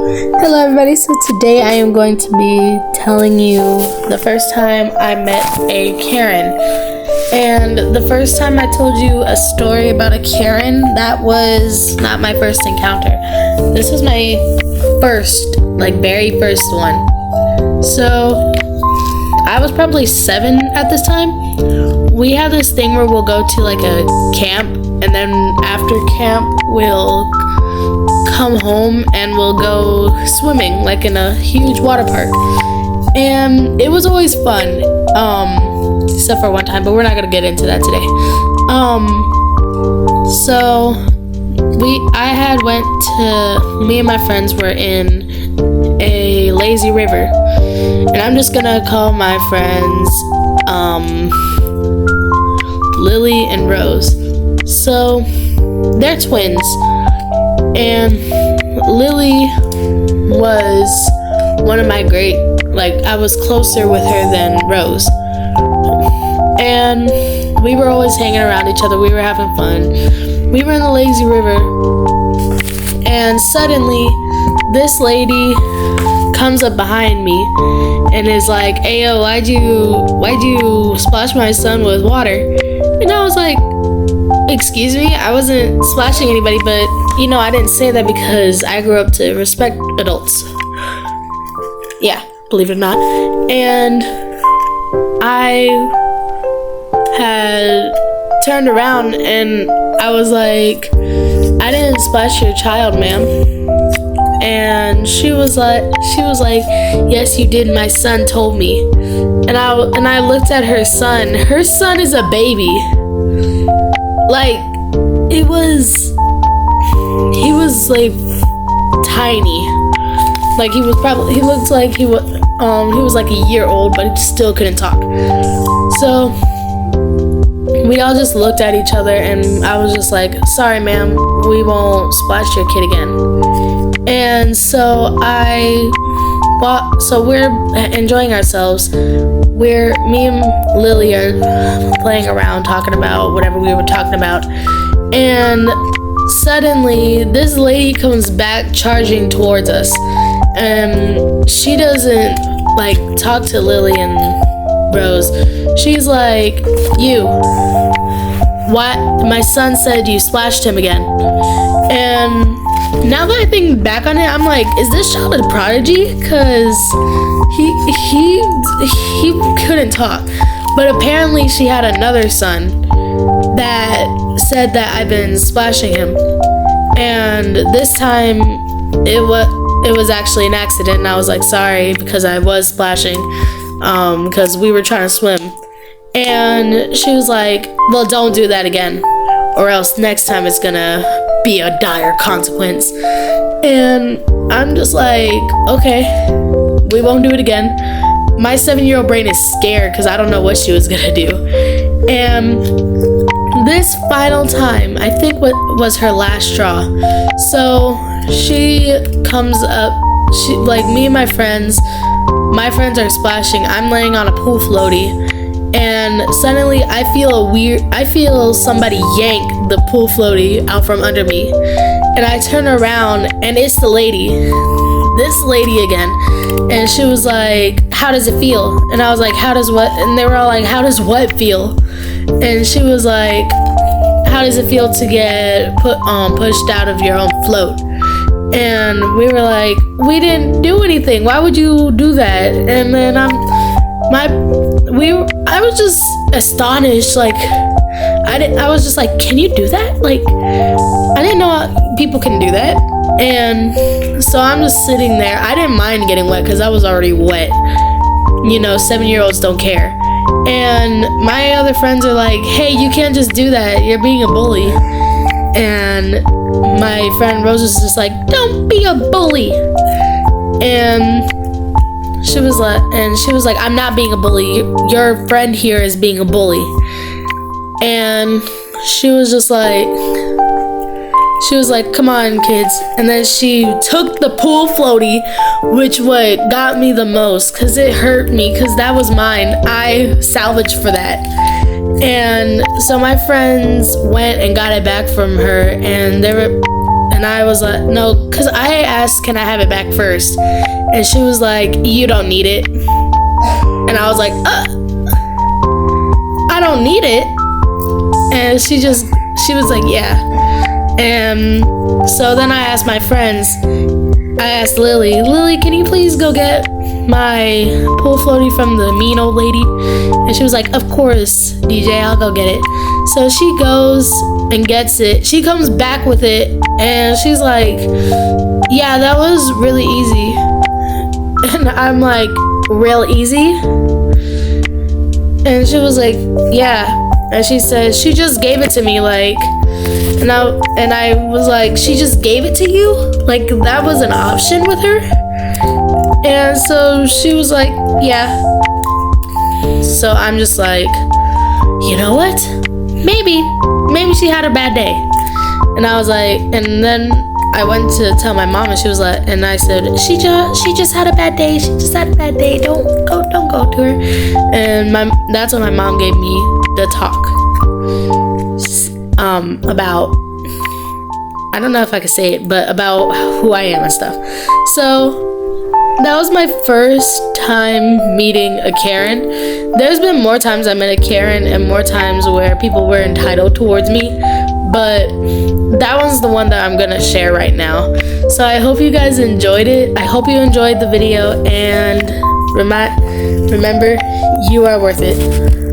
Hello everybody, so today I am going to be telling you the first time I met a Karen. And the first time I told you a story about a Karen, that was not my first encounter. This was my very first one. So I was probably 7 at this time. We have this thing where we'll go to like a camp, and then after camp we'll come home and we'll go swimming like in a huge water park. And it was always fun, except for one time, but we're not gonna get into that today. So me and my friends were in a lazy river, and I'm just gonna call my friends Lily and Rose. So they're twins, and Lily was one of my I was closer with her than Rose, and we were always hanging around each other. We were having fun. We were in the lazy river, and suddenly this lady comes up behind me and is like, "Ayo, why'd you splash my son with water?" And I was like, "Excuse me, I wasn't splashing anybody," but I didn't say that because I grew up to respect adults. Yeah, believe it or not. And I had turned around and I was like, "I didn't splash your child, ma'am." And she was like, "Yes, you did. My son told me." And I looked at her son. Her son is a baby. He was like tiny. Like he looked like he was like a year old, but he still couldn't talk. So we all just looked at each other, and I was just like, "Sorry, ma'am, we won't splash your kid again." And so we're enjoying ourselves. Me and Lily are playing around, talking about whatever we were talking about, and suddenly this lady comes back charging towards us, and she doesn't talk to Lily and Rose. She's like, "You, what? My son said you splashed him again." And now that I think back on it, I'm like, is this child a prodigy? Because he couldn't talk. But apparently she had another son that said that I've been splashing him. And this time it was actually an accident, and I was like, "Sorry," because I was splashing because we were trying to swim. And she was like, "Well, don't do that again, or else next time it's gonna be a dire consequence." And I'm just like, "Okay, we won't do it again." My 7-year-old brain is scared because I don't know what she was gonna do. And this final time, I think what was her last straw. So she comes up, me and my friends are splashing. I'm laying on a pool floaty, and suddenly I feel somebody yank the pool floaty out from under me, and I turn around and it's this lady again, and she was like, "How does it feel?" And I was like, "How does what?" And they were all like, "How does what feel?" And she was like, "How does it feel to get pushed out of your own float?" And we were like, "We didn't do anything. Why would you do that?" And then I was just astonished. I was just like, "Can you do that?" I didn't know people can do that. And so I'm just sitting there. I didn't mind getting wet because I was already wet. 7-year-olds don't care. And my other friends are like, "Hey, you can't just do that. You're being a bully." And my friend Rose was just like, "Don't be a bully." And she was like, "I'm not being a bully. Your friend here is being a bully." And she was like, "Come on, kids." And then she took the pool floaty, which what got me the most, because it hurt me, because that was mine. I salvaged for that. And so my friends went and got it back from her, and And I was like, no, because I asked, can I have it back first? And she was like, you don't need it. And I was like, I don't need it. And she was like, yeah. And so then I asked my friends, I asked Lily, can you please go get my pool floaty from the mean old lady? And she was like, of course, DJ, I'll go get it. So she goes and gets it. She comes back with it and she's like, yeah, that was really easy. And I'm like, real easy? And she was like, yeah. And she said, she just gave it to me, like, and I was like, she just gave it to you? Like, that was an option with her? And so she was like, yeah. So I'm just like, you know what? Maybe she had a bad day. And I was like, and then I went to tell my mom, and she was like, and I said, she just had a bad day. She just had a bad day. Don't go to her. And that's when my mom gave me the talk about, I don't know if I could say it, but about who I am and stuff. So that was my first time meeting a Karen. There's been more times I met a Karen and more times where people were entitled towards me, but that one's the one that I'm gonna share right now. So I hope you guys enjoyed it. I hope you enjoyed the video, and remember, you are worth it.